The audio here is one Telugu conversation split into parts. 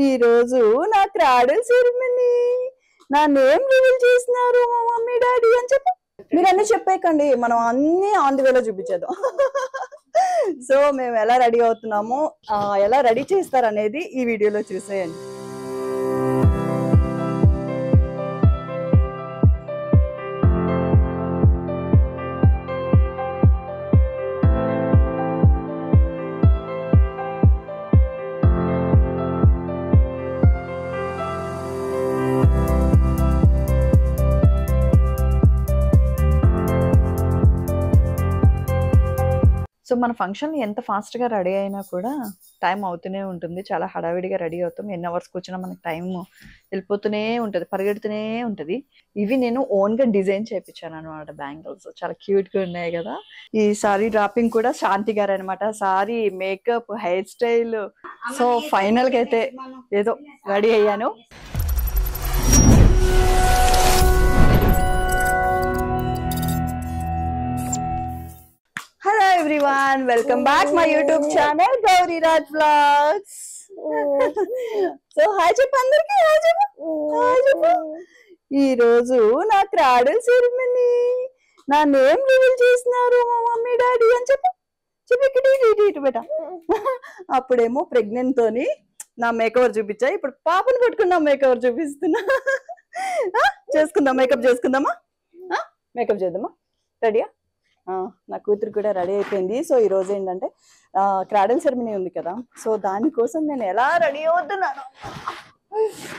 ఈ రోజు నా క్రాడల్ సెరమనీ నా నేమ్ రివీల్ చేస్తున్నారు మా మమ్మీ డాడీ అని చెప్పి మీరు అన్ని చెప్పేకండి, మనం అన్ని ఆన్ ది వేలో చూపించేద్దాం. సో మేము ఎలా రెడీ అవుతున్నామో, ఎలా రెడీ చేస్తారు అనేది ఈ వీడియోలో చూసేయండి. సో మన ఫంక్షన్ ఎంత ఫాస్ట్గా రెడీ అయినా కూడా టైం అవుతూనే ఉంటుంది. చాలా హడావిడిగా రెడీ అవుతాం. ఎన్ని అవర్స్ కూర్చున్నా మనకు టైం వెళ్ళిపోతూనే ఉంటుంది, పరిగెడుతూనే ఉంటుంది. ఇవి నేను ఓన్గా డిజైన్ చేయించాను అనమాట. బ్యాంగిల్స్ చాలా క్యూట్గా ఉన్నాయి కదా. ఈ సారీ డ్రాపింగ్ కూడా శాంతి గారు అనమాట. Sorry, makeup, hair style. So ఫైనల్గా అయితే ఏదో రెడీ అయ్యాను. Hello everyone, welcome back my YouTube channel Gauri Raj Vlogs. So hi చెప్పు అందరికి, హాయ్ చెప్పు. ఈ రోజు నా క్రాడల్ సెరమనీ నా నేమ్ రివీల్ చేస్తున్నారు మా మమ్మీ డాడీ అని చెప్పి ఇటు బేట. అప్పుడేమో ప్రెగ్నెంట్ తోని నా మేకవర్ చూపించా, ఇప్పుడు పాపను పట్టుకున్నా మేకవర్ చూపిస్తున్నా. చేసుకుందాం, మేకప్ చేసుకుందామా, మేకప్ చేద్దామా, రెడీయా? నా కూతురు కూడా రెడీ అయిపోయింది. సో ఈ రోజు ఏంటంటే క్రాడల్ సెరమనీ ఉంది కదా, సో దానికోసం నేను ఎలా రెడీ అవుతున్నాను,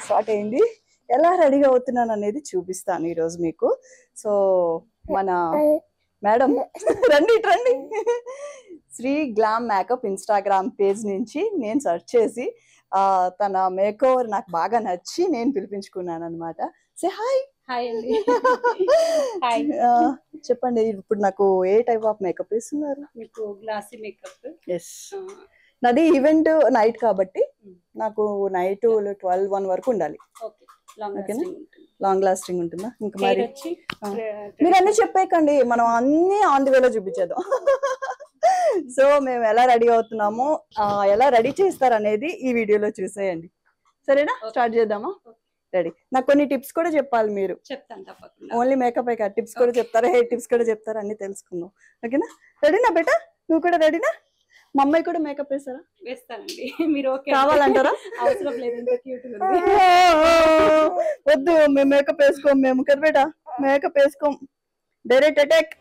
స్టార్ట్ అయింది, ఎలా రెడీ అవుతున్నాను అనేది చూపిస్తాను ఈరోజు మీకు. సో మన మేడం రండి, Sri glam makeup Instagram page నుంచి నేను సెర్చ్ చేసి తన మేకోవర్ నాకు బాగా నచ్చి నేను పిలిపించుకున్నాను అనమాట. Say hi. హాయ్ అండి. హాయ్. చెప్పండి, ఇప్పుడు నాకు ఏ టైప్ ఆఫ్ మేకప్ ఇస్తున్నారు? మీకు గ్లాసీ మేకప్. ఎస్, నాది ఈవెంట్ నైట్ కాబట్టి నాకు నైట్ 12-1 వరకు ఉండాలి. ఓకేనా, లాంగ్ లాస్టింగ్ ఉంటుందా? ఇంకా మరి మీరు అన్ని చెప్పేకండి, మనం అన్ని ఆన్ ది వేలో చూపించేద్దాం. సో మేము ఎలా రెడీ అవుతున్నామో, ఎలా రెడీ చేస్తారు అనేది ఈ వీడియోలో చూసేయండి. సరేనా, స్టార్ట్ చేద్దామా? రెడీ. నాకు కొన్ని టిప్స్ కూడా చెప్పాలి మీరు. చెప్తాను తప్పకుండా. ఓన్లీ మేకప్ అయ్యాక టిప్స్ కూడా చెప్తారా, హెయిర్ టిప్స్ కూడా చెప్తారా, అన్ని తెలుసుకుందాం. ఓకేనా, రెడీనా బేట? నువ్వు కూడా రెడీనా? మా అమ్మాయి కూడా మేకప్ వేస్తారా? వేస్తానండి. మీరు ఓకే కావాలంటారా? అవసరం లేదు, ఇంత క్యూట్ గా ఉంది. వద్దు, మేము మేకప్ వేసుకోం, మేము కదా బేట మేకప్ వేసుకోం, డైరెక్ట్ అటాక్.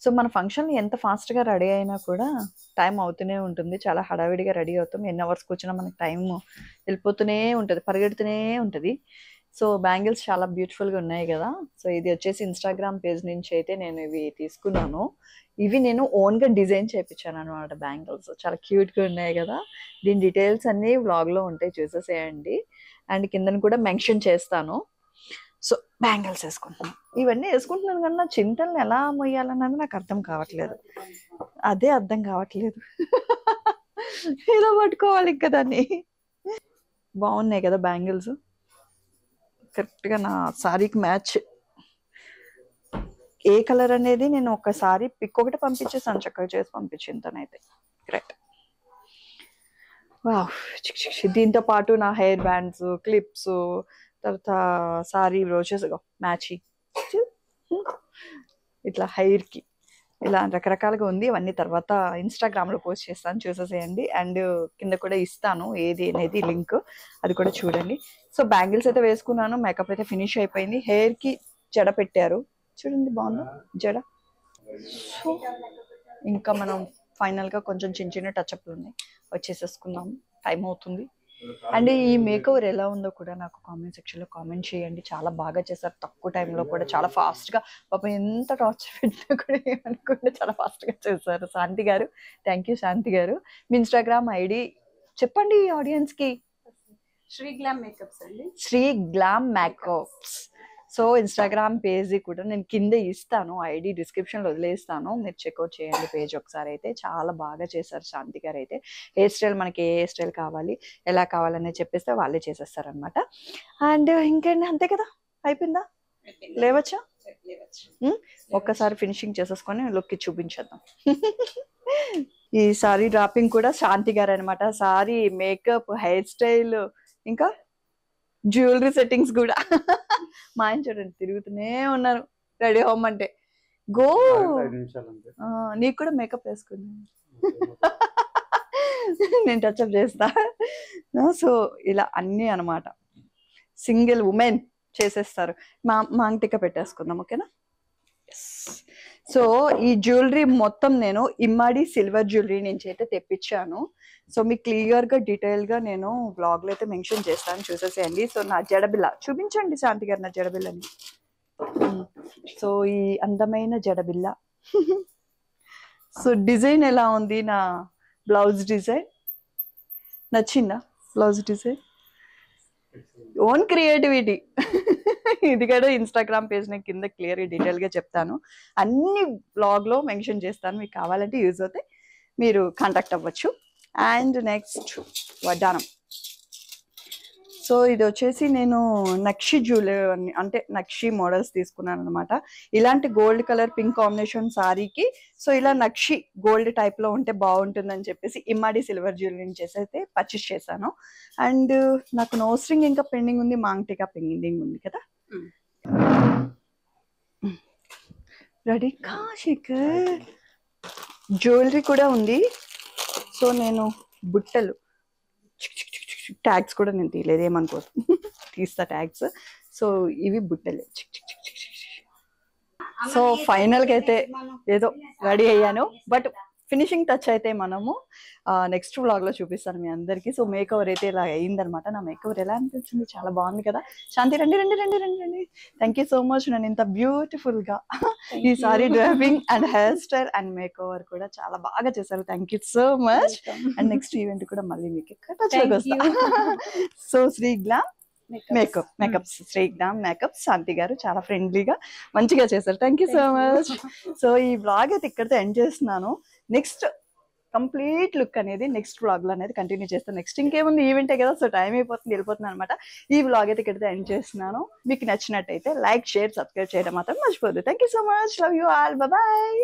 సో మన ఫంక్షన్ ఎంత ఫాస్ట్గా రెడీ అయినా కూడా టైం అవుతూనే ఉంటుంది. చాలా హడావిడిగా రెడీ అవుతాం. ఎన్ని అవర్స్ కూర్చున్నా మనకి టైం వెళ్ళిపోతూనే ఉంటుంది, పరిగెడుతూనే ఉంటుంది. సో బ్యాంగిల్స్ చాలా బ్యూటిఫుల్గా ఉన్నాయి కదా. సో ఇది వచ్చేసి ఇన్స్టాగ్రామ్ పేజ్ నుంచి అయితే నేను ఇవి తీసుకున్నాను. ఇవి నేను ఓన్గా డిజైన్ చేయించాను అనమాట. బ్యాంగిల్స్ చాలా క్యూట్గా ఉన్నాయి కదా. దీని డీటెయిల్స్ అన్నీ వ్లాగ్లో ఉంటాయి, చూసేసేయండి. అండ్ కిందను కూడా మెన్షన్ చేస్తాను. సో బ్యాంగిల్స్ వేసుకుంటున్నాను. ఇవన్నీ వేసుకుంటున్నాను కానీ నా చింతల్ని ఎలా మొయ్యాలన్నది నాకు అర్థం కావట్లేదు. అదే అర్థం కావట్లేదు. ఎలా పట్టుకోవాలి ఇంకా దాన్ని. బాగున్నాయి కదా బ్యాంగిల్స్, కరెక్ట్గా నా సారీకి మ్యాచ్. ఏ కలర్ అనేది నేను ఒకసారి పిక్ ఒకటి పంపించేసాను, చక్కగా చేసి పంపించింది తనైతే. గ్రేట్. వావ్. దీంతో పాటు నా హెయిర్ బ్యాండ్స్, క్లిప్స్, తర్వాత సారీ బ్రోచెస్ మ్యాచింగ్ ఇట్లా హెయిర్కి ఇలా రకరకాలుగా ఉంది. ఇవన్నీ తర్వాత ఇన్స్టాగ్రామ్లో పోస్ట్ చేస్తాను, చూసేసేయండి. అండ్ కింద కూడా ఇస్తాను ఏది అనేది లింక్, అది కూడా చూడండి. సో బ్యాంగిల్స్ అయితే వేసుకున్నాను, మేకప్ అయితే ఫినిష్ అయిపోయింది. హెయిర్కి జడ పెట్టారు, చూడండి బాగుంది జడ. సో ఇంకా మనం ఫైనల్గా కొంచెం చిన్న చిన్న టచ్అప్లు ఉన్నాయి, వచ్చేసేసుకుందాం, టైం అవుతుంది. అండ్ ఈ మేకవర్ ఎలా ఉందో కూడా నాకు కామెంట్ సెక్షన్లో కామెంట్ చేయండి. చాలా బాగా చేశారు, తక్కువ టైంలో కూడా చాలా ఫాస్ట్గా. పాపం ఎంత టార్చర్ పెట్టినా కూడా ఏమనుకుంటే చాలా ఫాస్ట్గా చేశారు శాంతి గారు. థ్యాంక్ యూ శాంతి గారు. మీ ఇన్స్టాగ్రామ్ ఐడి చెప్పండి ఆడియన్స్కి. శ్రీ గ్లామ్ మేకప్స్ అండి. Sri glam makeups. So Instagram page కూడా నేను కింద ఇస్తాను, ఐడి డిస్క్రిప్షన్లో వదిలేస్తాను, మీరు చెక్అవుట్ చేయండి పేజ్ ఒకసారి. అయితే చాలా బాగా చేశారు శాంతి గారు అయితే. హెయిర్ స్టైల్ మనకి ఏ హెయిర్ స్టైల్ కావాలి, ఎలా కావాలని చెప్పేస్తే వాళ్ళే చేసేస్తారనమాట. అండ్ ఇంకేంటి, అంతే కదా, అయిపోయిందా, లేవచ్చా? ఒక్కసారి ఫినిషింగ్ చేసేసుకొని లుక్ చూపించేద్దాం. ఈ సారీ డ్రాపింగ్ కూడా శాంతి గారు అనమాట. సారీ, మేకప్, హెయిర్ స్టైల్, ఇంకా జ్యువెలరీ సెట్టింగ్స్ కూడా. మా ఆయన చూడండి తిరుగుతూనే ఉన్నారు రెడీ అవ్వమంటే. గో, నీకు కూడా మేకప్ వేసుకున్నాను, నేను టచ్అప్ చేస్తా. సో ఇలా అన్నీ అనమాట, సింగిల్ ఉమెన్ చేసేస్తారు. మాంటిక పెట్టేసుకుందాం, ఓకేనా? సో ఈ జ్యువెలరీ మొత్తం నేను ఇమ్మాడి సిల్వర్ జ్యువెలరీ నుంచి అయితే తెప్పించాను. సో మీకు క్లియర్గా డీటెయిల్గా నేను బ్లాగ్లో అయితే మెన్షన్ చేస్తాను, చూసేసేయండి. సో నా జడబిల్ల చూపించండి శాంతి గారు, నా జడబిల్లని. సో ఈ అందమైన జడబిల్ల. సో డిజైన్ ఎలా ఉంది, నా బ్లౌజ్ డిజైన్ నచ్చిందా? Blouse design own creativity. ఇది కూడా ఇన్స్టాగ్రామ్ పేజ్ నేను కింద క్లియర్గా డీటెయిల్గా చెప్తాను, అన్ని బ్లాగ్లో మెన్షన్ చేస్తాను. మీకు కావాలంటే యూజ్ అవుతే మీరు కాంటాక్ట్ అవ్వచ్చు. అండ్ నెక్స్ట్ వడ్డానం. సో ఇది వచ్చేసి నేను నక్షి జ్యువెలరీ అంటే నక్షి మోడల్స్ తీసుకున్నాను అనమాట. ఇలాంటి గోల్డ్ కలర్ పింక్ కాంబినేషన్ సారీకి సో ఇలా నక్షి గోల్డ్ టైప్లో ఉంటే బాగుంటుందని చెప్పేసి ఇమ్మాడి సిల్వర్ జ్యువెలరీ నుంచి అయితే పర్చేస్ చేశాను. అండ్ నాకు నోస్ రింగ్ ఇంకా పెండింగ్ ఉంది, మాంగ్టికా పెండింగ్ ఉంది కదా. రెడీ కాశికర్ జ్యువెలరీ కూడా ఉంది. సో నేను బుట్టలు ట్యాగ్స్ కూడా నేను తీయలేదు, ఏమనుకో, తీస్తా ట్యాగ్స్. సో ఇవి బుట్టలు. సో ఫైనల్గా అయితే ఏదో రెడీ అయ్యాను, బట్ ఫినిషింగ్ టచ్ అయితే మనము నెక్స్ట్ వ్లాగ్లో చూపిస్తాను మీ అందరికీ. సో మేకవర్ అయితే ఇలా అయిందనమాట. నా మేకవర్ ఎలా అనిపించింది? చాలా బాగుంది కదా. శాంతి రండి రండి రండి రండి రండి. థ్యాంక్ యూ సో మచ్, నన్ను ఇంత బ్యూటిఫుల్గా ఈ sari draping and hair style and makeover కూడా చాలా బాగా చేశారు. Thank you so much. And next event కూడా మళ్ళీ మీకు టచ్లోకి వస్తా. So Sri glam makeups, Sri glam makeups Shanti గారు చాలా ఫ్రెండ్లీగా మంచిగా చేశారు. Thank you so much. So ఈ వ్లాగ్ అయితే ఇక్కడితో ఎండ్ చేస్తున్నాను. నెక్స్ట్ కంప్లీట్ లుక్ అనేది నెక్స్ట్ వ్లాగ్ లో అనేది కంటిన్యూ చేస్తాను. నెక్స్ట్ ఇంకేముంది, ఈవెంటే కదా, సో టైం అయిపోతుంది, వెళ్ళిపోతుంది అనమాట. ఈ వ్లాగ్ అయితే ఇక్కడితో ఎండ్ చేస్తున్నాను. మీకు నచ్చినట్టయితే లైక్, షేర్, సబ్స్క్రైబ్ చేయడం మాత్రం మర్చిపోద్దు. Thank you so much. Love you all. Bye.